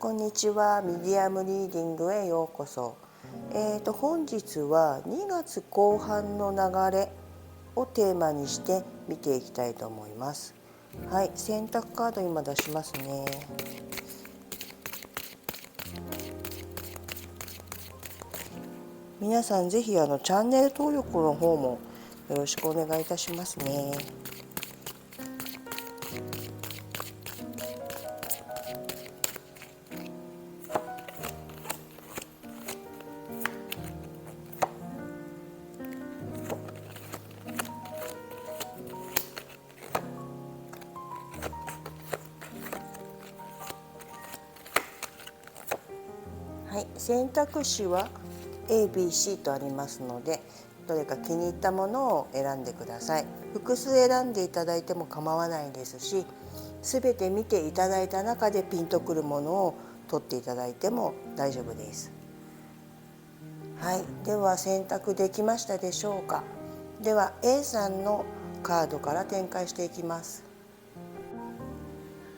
こんにちは。ミディアムリーディングへようこそ。本日は2月後半の流れをテーマにして見ていきたいと思います。はい、選択カード今出しますね。皆さんぜひチャンネル登録の方もよろしくお願いいたしますね。はい、選択肢は A、B、C とありますので、どれか気に入ったものを選んでください。複数選んでいただいても構わないですし、すべて見ていただいた中でピンとくるものを取っていただいても大丈夫です。はい、では選択できましたでしょうか。では A さんのカードから展開していきます。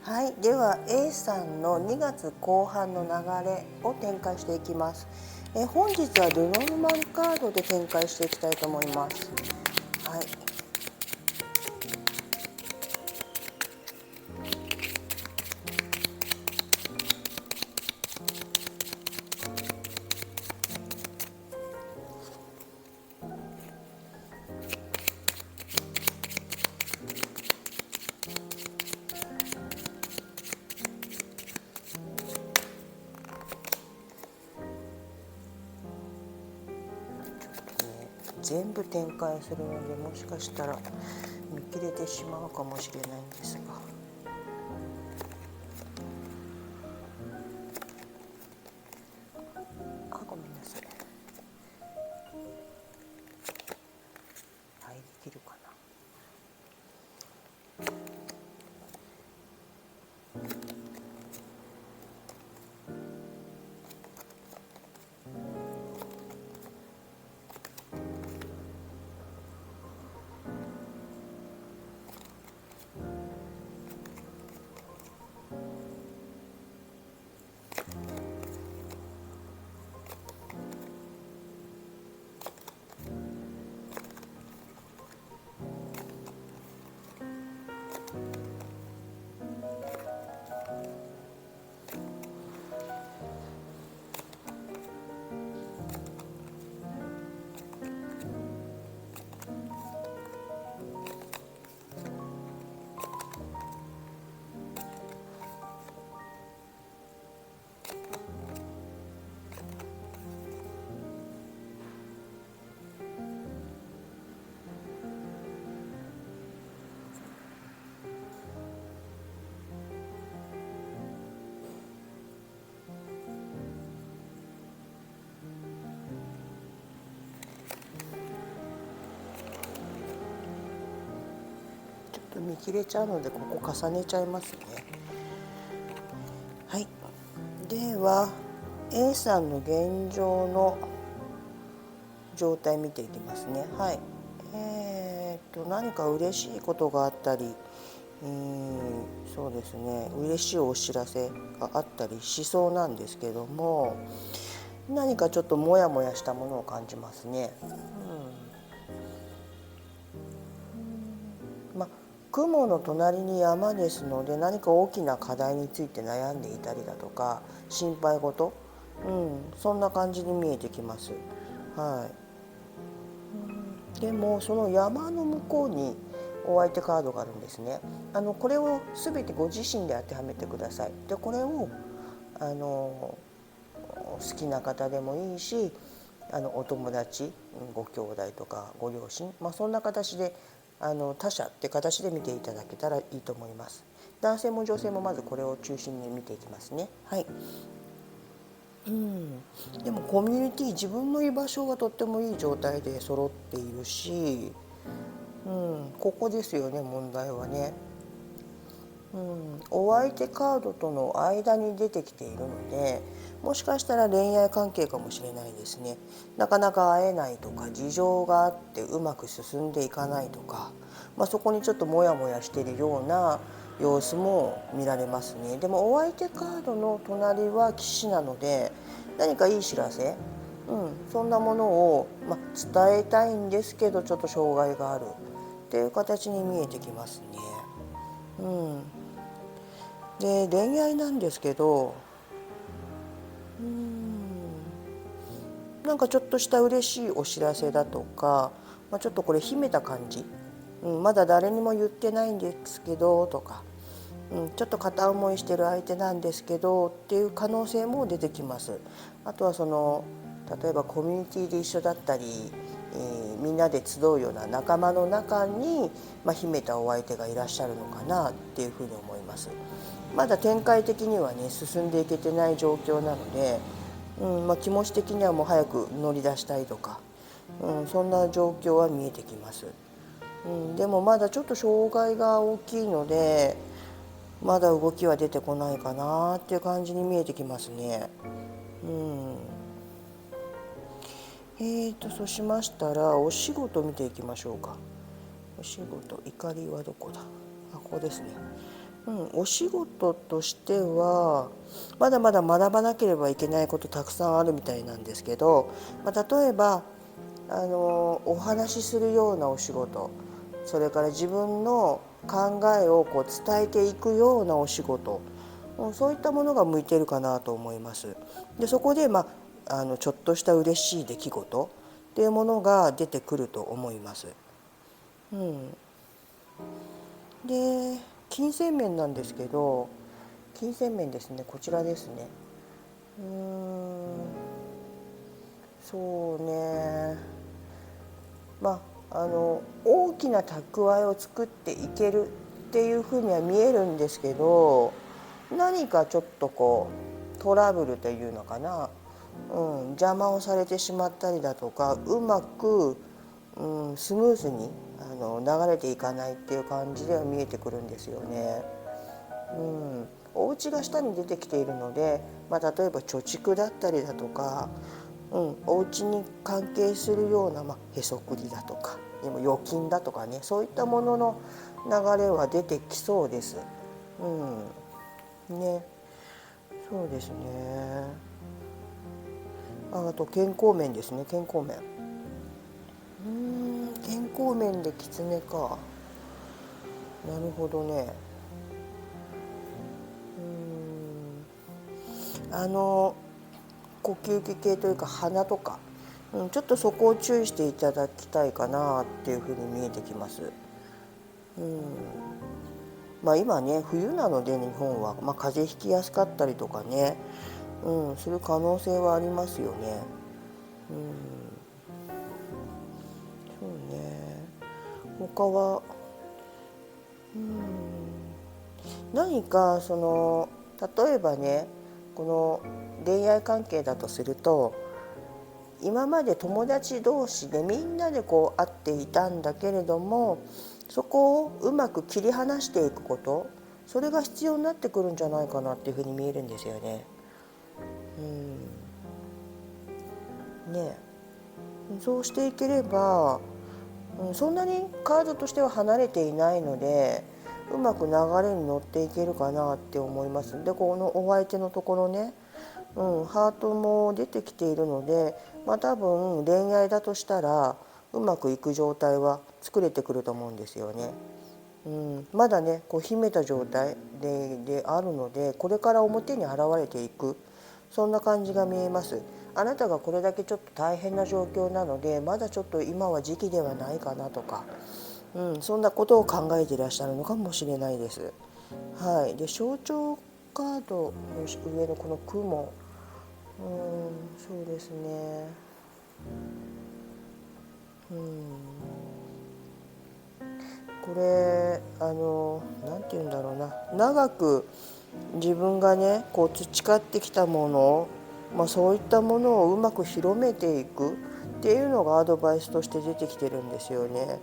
はい、では A さんの2月後半の流れを展開していきます。本日はルノルマンカードで展開していきたいと思います。はい。全部展開するので、もしかしたら見切れてしまうかもしれないんですが、ごめんなさい。はい、できるかな。ちょっと見切れちゃうので、ここ重ねちゃいますね。はい、では A さんの現状の状態見ていきますね。はい。何か嬉しいことがあったり、そうですね、嬉しいお知らせがあったりしそうなんですけども、何かちょっとモヤモヤしたものを感じますね。雲の隣に山ですので、何か大きな課題について悩んでいたりだとか心配事、そんな感じに見えてきます。はい。でもその山の向こうにお相手カードがあるんですね。これを全てご自身で当てはめてください。でこれを好きな方でもいいし、お友達、ご兄弟とかご両親、そんな形で他者って形で見ていただけたらいいと思います。男性も女性もまずこれを中心に見ていきますね。はい。でもコミュニティ、自分の居場所がとってもいい状態で揃っているし、ここですよね、問題はね。お相手カードとの間に出てきているので、もしかしたら恋愛関係かもしれないですね。なかなか会えないとか、事情があってうまく進んでいかないとか、そこにちょっとモヤモヤしているような様子も見られますね。でもお相手カードの隣は騎士なので、何かいい知らせ、そんなものを、伝えたいんですけど、ちょっと障害があるっていう形に見えてきますね。で恋愛なんですけど、なんかちょっとした嬉しいお知らせだとか、ちょっとこれ秘めた感じ、まだ誰にも言ってないんですけどとか、ちょっと片思いしてる相手なんですけどっていう可能性も出てきます。あとは例えばコミュニティで一緒だったり、みんなで集うような仲間の中に、秘めたお相手がいらっしゃるのかなっていうふうに思います。まだ展開的にはね進んでいけてない状況なので、気持ち的にはもう早く乗り出したいとか、そんな状況は見えてきます。でもまだちょっと障害が大きいので、まだ動きは出てこないかなっていう感じに見えてきますね。そうしましたらお仕事見ていきましょうか。お仕事、怒りはどこだ。ここですね。お仕事としてはまだまだ学ばなければいけないことたくさんあるみたいなんですけど、例えばお話しするようなお仕事、それから自分の考えを伝えていくようなお仕事、そういったものが向いてるかなと思います。でそこで、ちょっとした嬉しい出来事っていうものが出てくると思います。で金銭面なんですけど、金銭面ですね、こちらですね。そうね、大きな蓄えを作っていけるっていうふうには見えるんですけど、何かちょっとトラブルというのかな、邪魔をされてしまったりだとか、うまく、スムーズに流れていかないっていう感じでは見えてくるんですよね。お家が下に出てきているので、例えば貯蓄だったりだとか、お家に関係するような、へそくりだとか、でも預金だとかね、そういったものの流れは出てきそうです。ね、そうですね。あと健康面ですね、健康面。健康面で狐か。なるほどね。呼吸器系というか鼻とか、ちょっとそこを注意していただきたいかなっていうふうに見えてきます。今ね冬なので日本は、風邪ひきやすかったりとかね、する可能性はありますよね。そうね。他は何か例えばね、この恋愛関係だとすると、今まで友達同士でみんなで会っていたんだけれども、そこをうまく切り離していくこと、それが必要になってくるんじゃないかなっていうふうに見えるんですよね。そうしていければ、そんなにカードとしては離れていないので、うまく流れに乗っていけるかなって思います。でこのお相手のところね、ハートも出てきているので、多分恋愛だとしたらうまくいく状態は作れてくると思うんですよね。まだね秘めた状態であるので、これから表に現れていく、そんな感じが見えます。あなたがこれだけちょっと大変な状況なので、まだちょっと今は時期ではないかなとか、そんなことを考えていらっしゃるのかもしれないです。で象徴カードの上のこの雲、そうですね。これなんて言うんだろうな、長く自分がね培ってきたもの、そういったものをうまく広めていくっていうのがアドバイスとして出てきてるんですよね。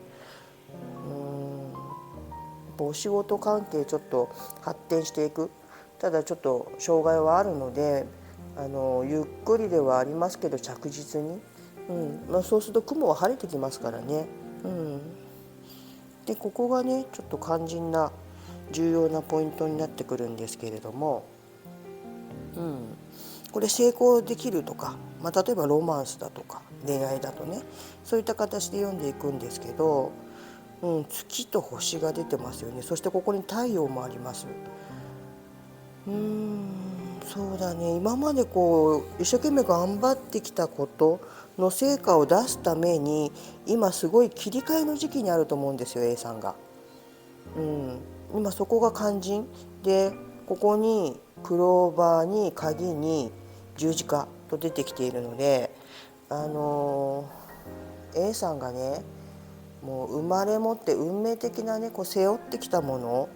お仕事関係ちょっと発展していく、ただちょっと障害はあるので、ゆっくりではありますけど着実に、そうすると雲は晴れてきますからね。でここがねちょっと肝心な重要なポイントになってくるんですけれども、これ成功できるとか、例えばロマンスだとか恋愛だとね、そういった形で読んでいくんですけど、月と星が出てますよね。そしてここに太陽もあります。そうだね、今まで一生懸命頑張ってきたことの成果を出すために今すごい切り替えの時期にあると思うんですよ A さんが。今そこが肝心で、ここにクローバーに鍵に十字架と出てきているので、A さんがね、もう生まれ持って運命的なね背負ってきたも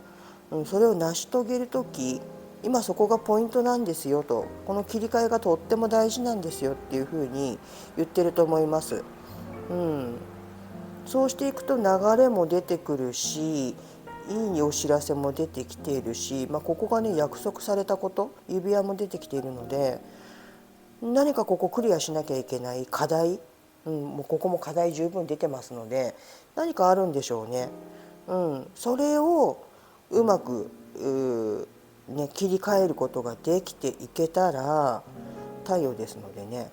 の、それを成し遂げる時、今そこがポイントなんですよと、この切り替えがとっても大事なんですよっていうふうに言ってると思います。そうしていくと流れも出てくるし、いいお知らせも出てきているし、ここがね約束されたこと、指輪も出てきているので、何かここクリアしなきゃいけない課題、もうここも課題十分出てますので、何かあるんでしょうね。それをうまく切り替えることができていけたら太陽ですのでね、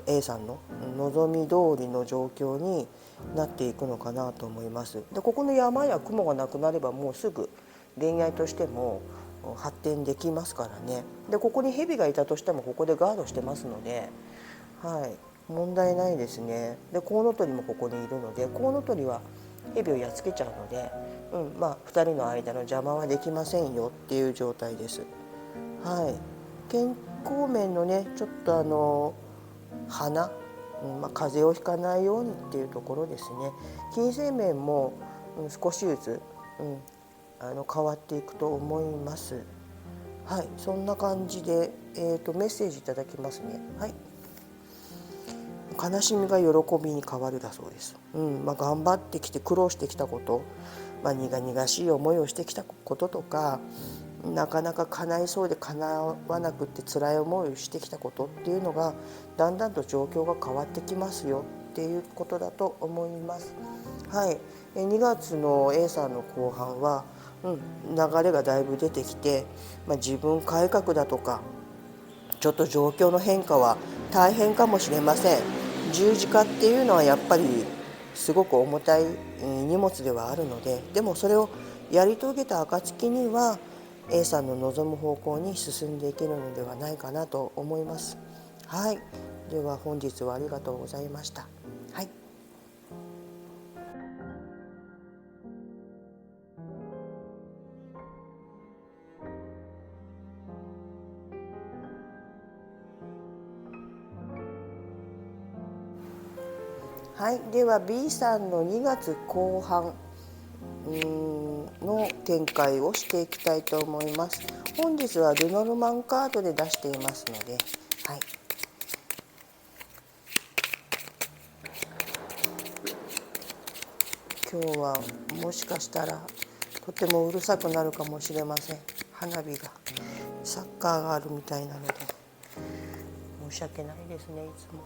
A さんの望み通りの状況になっていくのかなと思います。でここの山や雲がなくなればもうすぐ恋愛としても発展できますからね。でここに蛇がいたとしてもここでガードしてますので、問題ないですね。でコウノトリもここにいるので、コウノトリは蛇をやっつけちゃうので、2人の間の邪魔はできませんよっていう状態です。健康面のねちょっと鼻、風邪をひかないようにっていうところですね。金銭面も、少しずつ、変わっていくと思います。そんな感じで、メッセージいただきますね。悲しみが喜びに変わるだそうです。頑張ってきて苦労してきたこと、苦々しい思いをしてきたこととか、なかなか叶いそうで叶わなくって辛い思いをしてきたことっていうのがだんだんと状況が変わってきますよっていうことだと思います。2月の A さんの後半は、流れがだいぶ出てきて、自分改革だとかちょっと状況の変化は大変かもしれません。十字架っていうのはやっぱりすごく重たい荷物ではあるので、でもそれをやり遂げた暁には A さんの望む方向に進んでいけるのではないかなと思います。では本日はありがとうございました。では B さんの2月後半の展開をしていきたいと思います。本日はルノルマンカードで出していますので、今日はもしかしたらとてもうるさくなるかもしれません。花火がサッカーがあるみたいなので申し訳ないですね、いつも。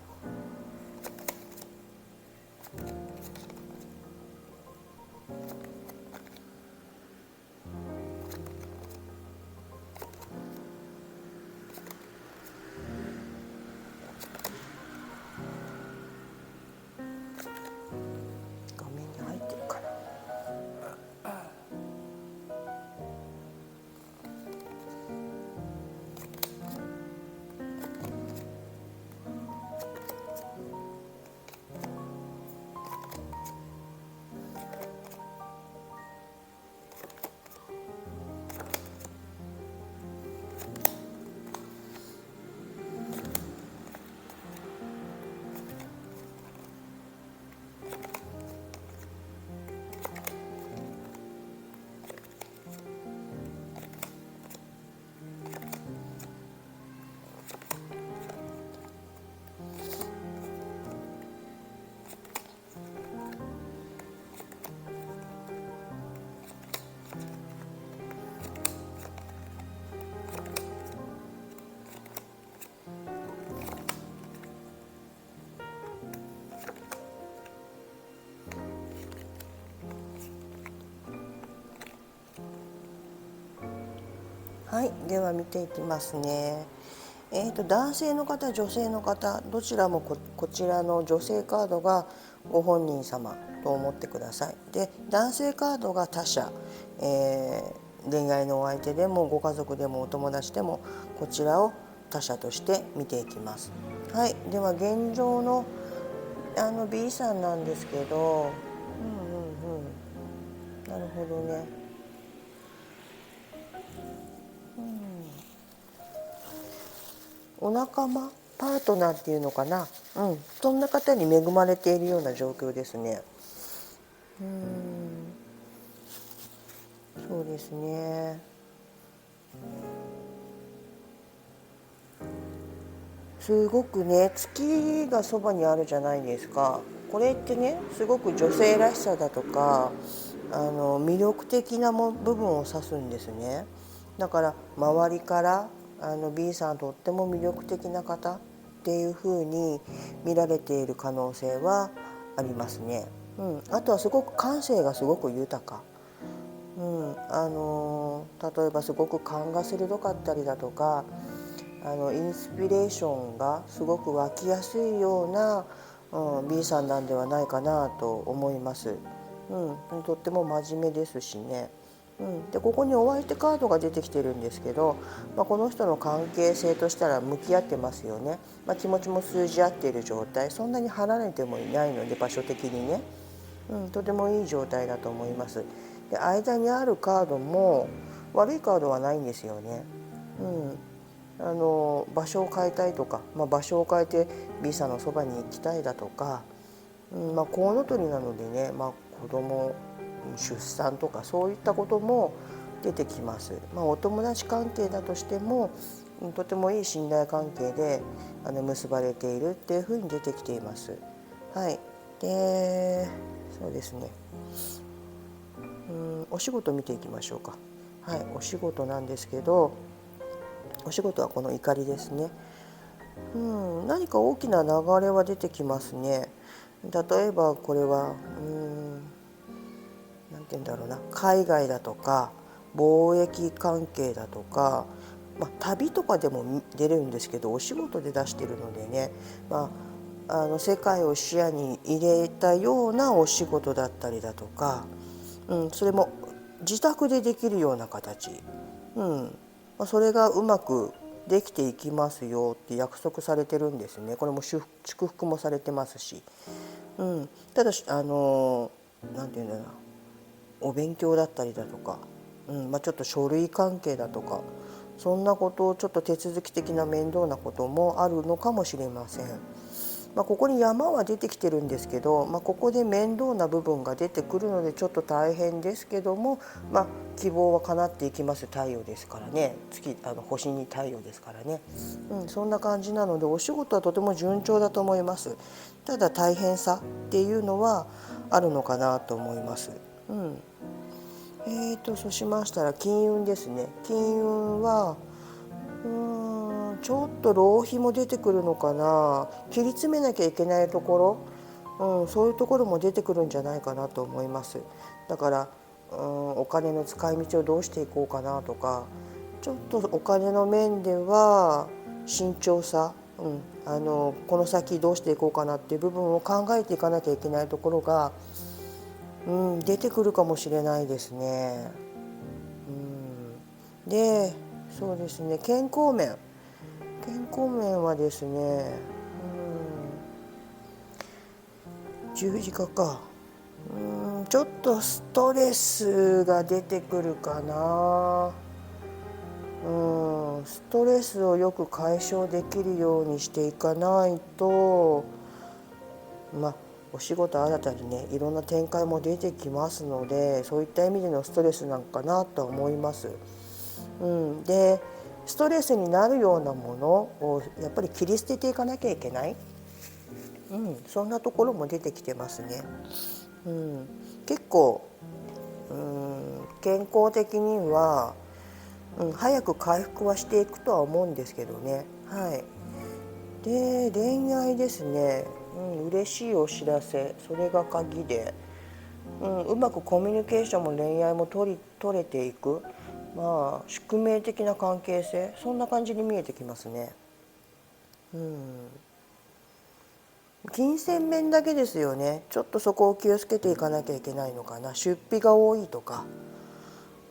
画面に入ってるかな。はい、では見ていきますね。男性の方、女性の方、どちらもこちらの女性カードがご本人様と思ってください。で、男性カードが他者、恋愛のお相手でもご家族でもお友達でもこちらを他者として見ていきます。はい、では現状のB さんなんですけど、なるほどね。お仲間パートナーっていうのかな、そんな方に恵まれているような状況ですね。そうですね。すごくね、月がそばにあるじゃないですか。これってね、すごく女性らしさだとか魅力的な部分を指すんですね。だから周りからB さんとっても魅力的な方っていう風に見られている可能性はありますね。あとはすごく感性がすごく豊か。例えばすごく勘が鋭かったりだとかインスピレーションがすごく湧きやすいような、B さんなんではないかなと思います。とっても真面目ですしね。でここにお相手カードが出てきてるんですけど、この人の関係性としたら向き合ってますよね。気持ちも通じ合っている状態、そんなに離れてもいないので場所的にね、とてもいい状態だと思います。で間にあるカードも悪いカードはないんですよね。場所を変えたいとか、場所を変えて B さんのそばに行きたいだとか、コウノトリなのでね、子供出産とかそういったことも出てきます。お友達関係だとしてもとてもいい信頼関係で結ばれているっていうふうに出てきています。はい、でそうですね、お仕事見ていきましょうか。はい、お仕事なんですけど、お仕事はこの怒りですね。何か大きな流れは出てきますね。例えばこれはなんて言うんだろうな、海外だとか貿易関係だとか、旅とかでも出れるんですけど、お仕事で出してるのでね、世界を視野に入れたようなお仕事だったりだとか、それも自宅でできるような形、それがうまくできていきますよって約束されてるんですね。これも祝福もされてますし、ただなんていうんだろうな、お勉強だったりだとか、ちょっと書類関係だとか、そんなことをちょっと手続き的な面倒なこともあるのかもしれません。ここに山は出てきてるんですけど、ここで面倒な部分が出てくるのでちょっと大変ですけども、希望は叶っていきます。太陽ですからね、星に太陽ですからね、そんな感じなのでお仕事はとても順調だと思います。ただ大変さっていうのはあるのかなと思います。そうしましたら金運ですね。金運はちょっと浪費も出てくるのかな。切り詰めなきゃいけないところ、そういうところも出てくるんじゃないかなと思います。だから、お金の使い道をどうしていこうかなとか、ちょっとお金の面では慎重さ、この先どうしていこうかなっていう部分を考えていかなきゃいけないところが、出てくるかもしれないですね。で、そうですね、健康面はですね、十字架か。ちょっとストレスが出てくるかな。ストレスをよく解消できるようにしていかないと、お仕事新たにね、いろんな展開も出てきますので、そういった意味でのストレスなんかなと思います。でストレスになるようなものをやっぱり切り捨てていかなきゃいけない、そんなところも出てきてますね。結構健康的には、早く回復はしていくとは思うんですけどね。はい。で恋愛ですね、嬉しいお知らせ、それが鍵で、うまくコミュニケーションも恋愛も取れていく。まあ宿命的な関係性、そんな感じに見えてきますね。金銭面だけですよね。ちょっとそこを気をつけていかなきゃいけないのかな。出費が多いとか、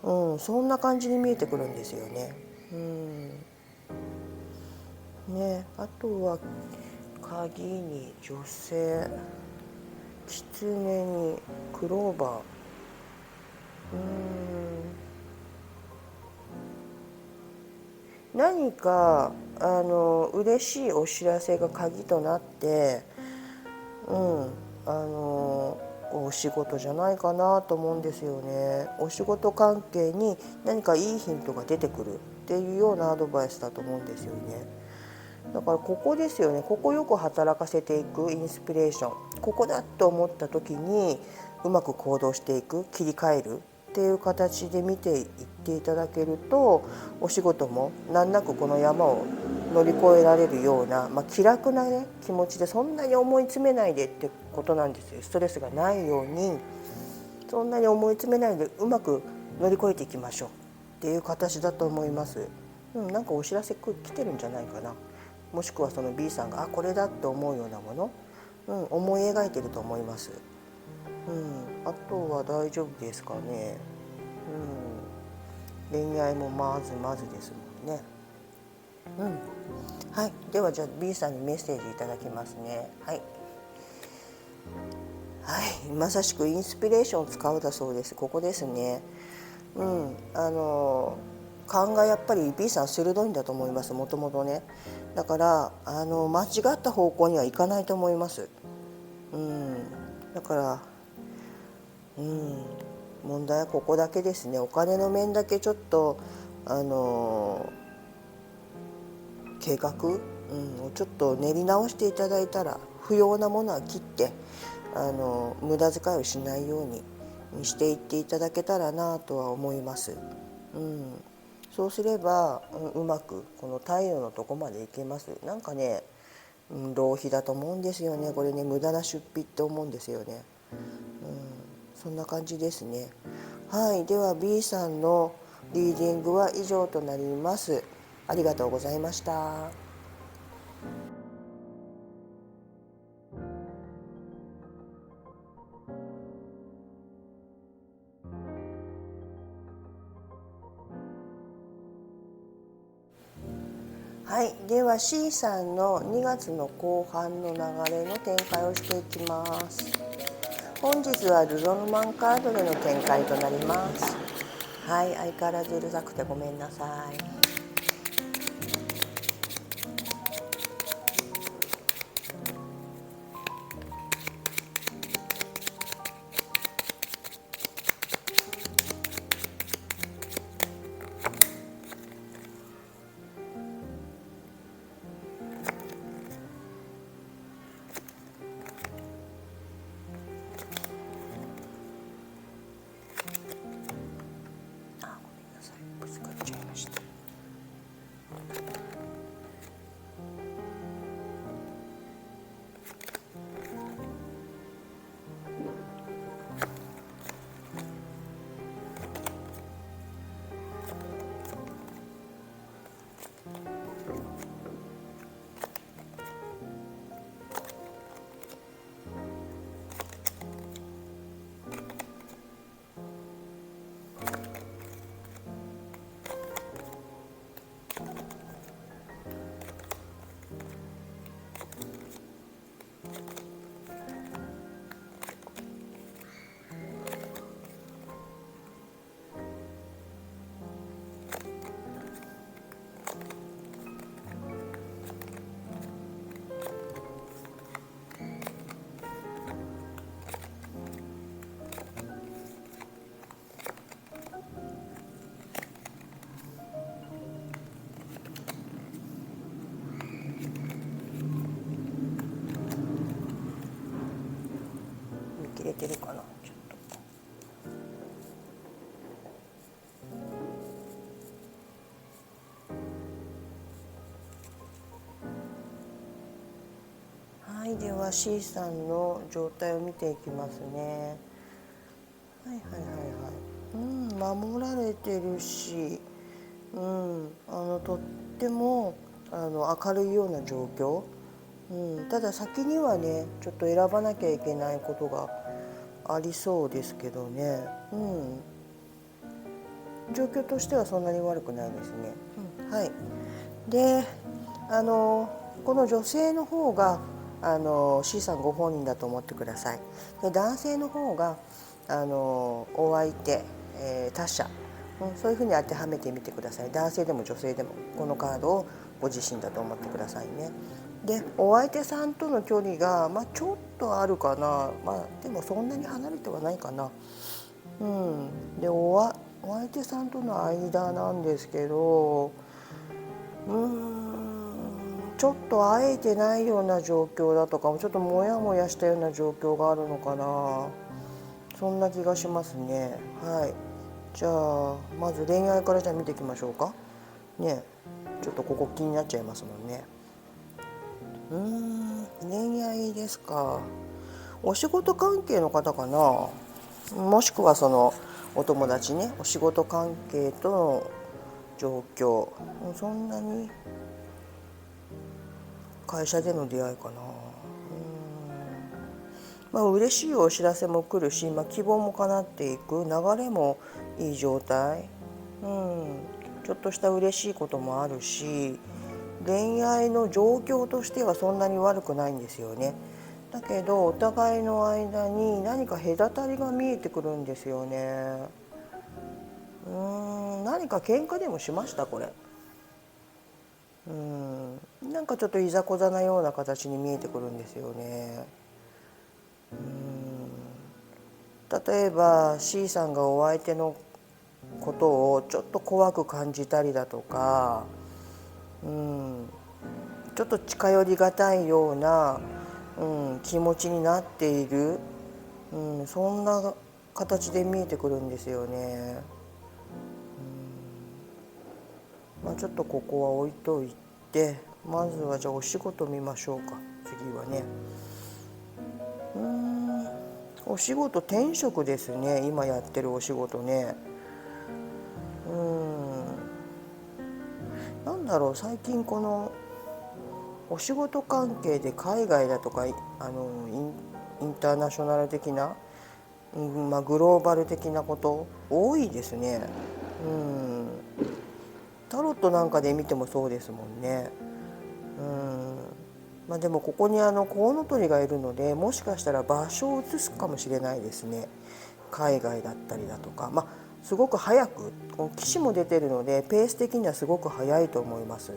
そんな感じに見えてくるんですよね。ね、あとは鍵に女性、狐にクローバー。何か嬉しいお知らせが鍵となって、お仕事じゃないかなと思うんですよね。お仕事関係に何かいいヒントが出てくるっていうようなアドバイスだと思うんですよね。だからここですよね。ここよく働かせていくインスピレーション、ここだと思った時にうまく行動していく、切り替えるっていう形で見ていっていただけると、お仕事も難なくこの山を乗り越えられるような、気楽な、ね、気持ちで、そんなに思い詰めないでってことなんですよ。ストレスがないように、そんなに思い詰めないでうまく乗り越えていきましょうっていう形だと思います。なんかお知らせ来てるんじゃないかな。もしくはその B さんがこれだって思うようなもの、思い描いてると思います。あとは大丈夫ですかね。恋愛もまずまずですもんね。はい、ではじゃあ B さんにメッセージいただきますね。はい、まさしくインスピレーションを使うだそうです。ここですね。勘がやっぱり B さん鋭いんだと思います。もともとね。だから間違った方向にはいかないと思います。だから問題はここだけですね。お金の面だけちょっと計画、をちょっと練り直していただいたら、不要なものは切って無駄遣いをしないようにしていっていただけたらなとは思います。そうすれば、うまくこの太陽のとこまでいけます。なんかね、浪費だと思うんですよね。これね、無駄な出費って思うんですよね。そんな感じですね。はい、では B さんのリーディングは以上となります。ありがとうございました。はい、では C さんの2月の後半の流れの展開をしていきます。本日はルノルマンカードでの展開となります。はい、相変わらずうるさくてごめんなさい。あ、ごめんなさい、ぶつかっちゃいました。見切れてるかな、ちょっと。はい、では C さんの状態を見ていきますね。はいはいはいはい。守られてるし、とっても明るいような状況、ただ先にはねちょっと選ばなきゃいけないことがありそうですけどね、状況としてはそんなに悪くないですね。はい。でこの女性の方がC さんご本人だと思ってください。で男性の方がお相手、他者、そういうふうに当てはめてみてください。男性でも女性でもこのカードをご自身だと思ってくださいね。でお相手さんとの距離が、ちょっとあるかな、でもそんなに離れてはないかな。でお相手さんとの間なんですけど、ちょっと会えてないような状況だとか、ちょっとモヤモヤしたような状況があるのかな、そんな気がしますね。はい。じゃあまず恋愛からじゃあ見ていきましょうかね。ちょっとここ気になっちゃいますもんね。恋愛ですか。お仕事関係の方かな、もしくはそのお友達ね、お仕事関係との状況、そんなに会社での出会いかな。嬉しいお知らせも来るし、希望も叶っていく、流れもいい状態、ちょっとした嬉しいこともあるし、恋愛の状況としてはそんなに悪くないんですよね。だけどお互いの間に何か隔たりが見えてくるんですよね。何か喧嘩でもしましたこれ。なんかちょっといざこざなような形に見えてくるんですよね。例えば C さんがお相手のことをちょっと怖く感じたりだとか、ちょっと近寄りがたいような、気持ちになっている、そんな形で見えてくるんですよね。ちょっとここは置いといて、まずはじゃあお仕事見ましょうか。次はね、お仕事転職ですね。今やってるお仕事ね。なんだろう、最近このお仕事関係で海外だとかインターナショナル的な、グローバル的なこと多いですね。タロットなんかで見てもそうですもんね。でもここにコウノトリがいるので、もしかしたら場所を移すかもしれないですね。海外だったりだとか、すごく早く騎士も出てるのでペース的にはすごく早いと思います。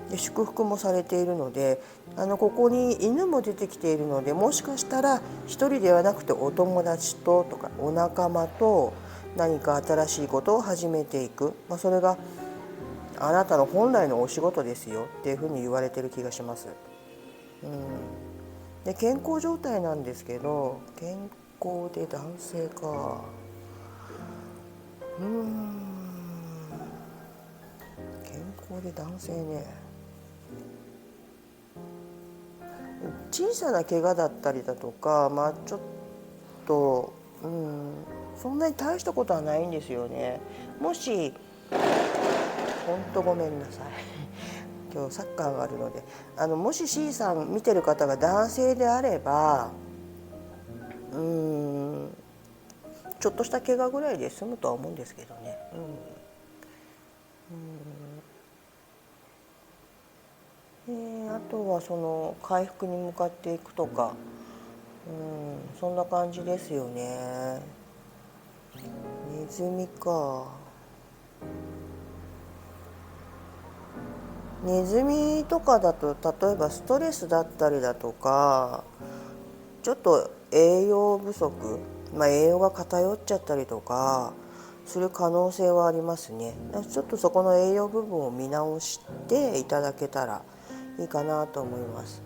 で祝福もされているので、ここに犬も出てきているので、もしかしたら一人ではなくてお友達ととかお仲間と何か新しいことを始めていく、それがあなたの本来のお仕事ですよっていうふうに言われてる気がします。で健康状態なんですけど、健康で男性か。健康で男性ね。小さな怪我だったりだとか、ちょっと、そんなに大したことはないんですよね。もし本当ごめんなさい今日サッカーがあるので、もし C さん見てる方が男性であれば、ちょっとした怪我ぐらいで済むとは思うんですけどね。あとはその回復に向かっていくとか、そんな感じですよね。ネズミか。ネズミとかだと、例えばストレスだったりだとか、ちょっと栄養不足、栄養が偏っちゃったりとかする可能性はありますね。ちょっとそこの栄養部分を見直していただけたらいいかなと思います。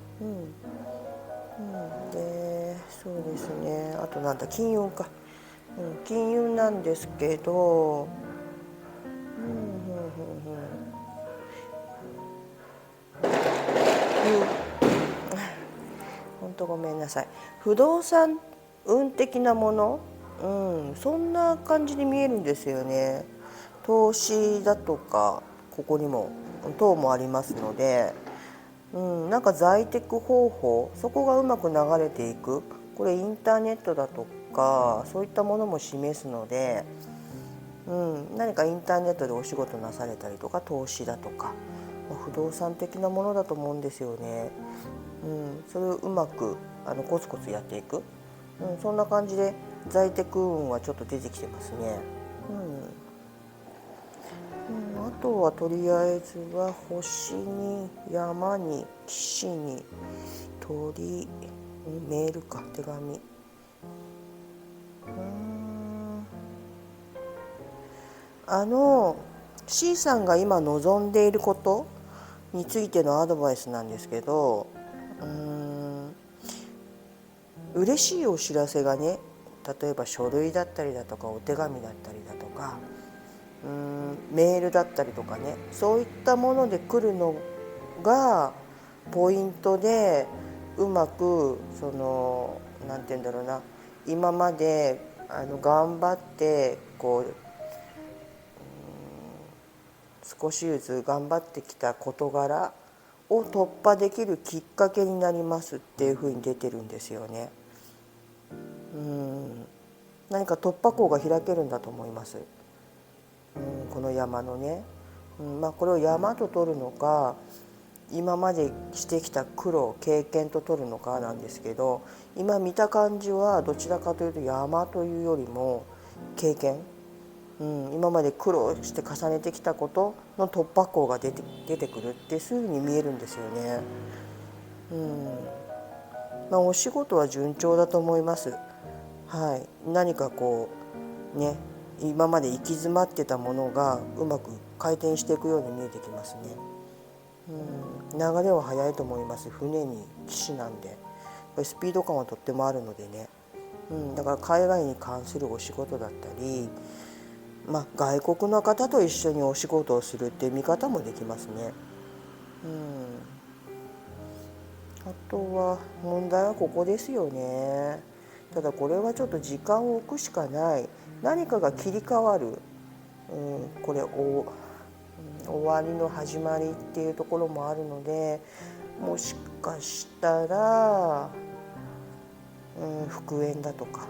でそうですね、あとなんだ、金運か。金運なんですけど、本当ごめんなさい。不動産運的なもの、そんな感じに見えるんですよね。投資だとかここにも糖もありますので、なんか在宅方法、そこがうまく流れていく、これインターネットだとかそういったものも示すので、何かインターネットでお仕事なされたりとか投資だとか、不動産的なものだと思うんですよね。それをうまくコツコツやっていく、そんな感じで在宅運はちょっと出てきてますね。あとはとりあえずは星に山に岸に鳥、メールか手紙、C さんが今望んでいることについてのアドバイスなんですけど、嬉しいお知らせがね、例えば書類だったりだとかお手紙だったりだとか、メールだったりとかね、そういったもので来るのがポイントで、うまくなんて言うんだろうな、今まで頑張って少しずつ頑張ってきた事柄を突破できるきっかけになりますっていうふうに出てるんですよね。何か突破口が開けるんだと思います。この山のね、これを山と取るのか今までしてきた苦労経験と取るのかなんですけど、今見た感じはどちらかというと山というよりも経験、今まで苦労して重ねてきたことの突破口が出てくるってそういうふうに見えるんですよね。お仕事は順調だと思います。何か今まで行き詰まってたものがうまく回転していくように見えてきますね。流れは速いと思います。船に岸なんでスピード感はとってもあるのでね、だから海外に関するお仕事だったり、外国の方と一緒にお仕事をするっていう見方もできますね。あとは問題はここですよね。ただこれはちょっと時間を置くしかない。何かが切り替わる、これ終わりの始まりっていうところもあるので、もしかしたら、復縁だとか、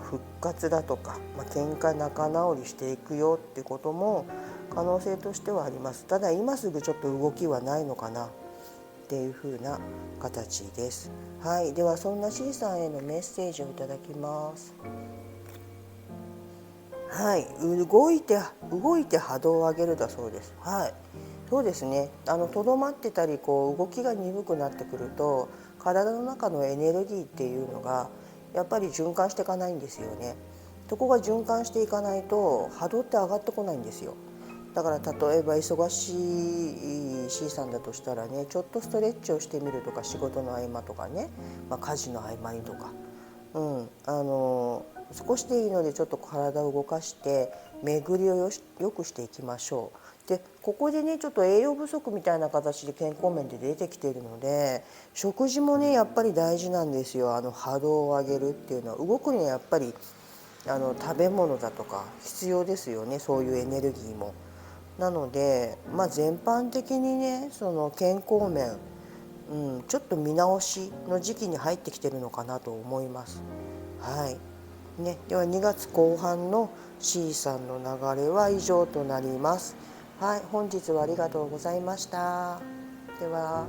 復活だとか、喧嘩仲直りしていくよってことも可能性としてはあります。ただ今すぐちょっと動きはないのかなっていう風な形です。ではそんな C さんへのメッセージをいただきます。動いて波動を上げるだそうです。そうですね。とどまってたり動きが鈍くなってくると、体の中のエネルギーっていうのがやっぱり循環していかないんですよね。そこが循環していかないと波動って上がってこないんですよ。だから例えば忙しい C さんだとしたらね、ちょっとストレッチをしてみるとか、仕事の合間とかね、家事の合間にとか、少しでいいのでちょっと体を動かして巡りをよくしていきましょう。でここでねちょっと栄養不足みたいな形で健康面で出てきているので、食事もねやっぱり大事なんですよ。波動を上げるっていうのは、動くにはやっぱり食べ物だとか必要ですよね、そういうエネルギーも。なので、全般的にねその健康面、ちょっと見直しの時期に入ってきてるのかなと思います。では2月後半の C さんの流れは以上となります。本日はありがとうございました。では。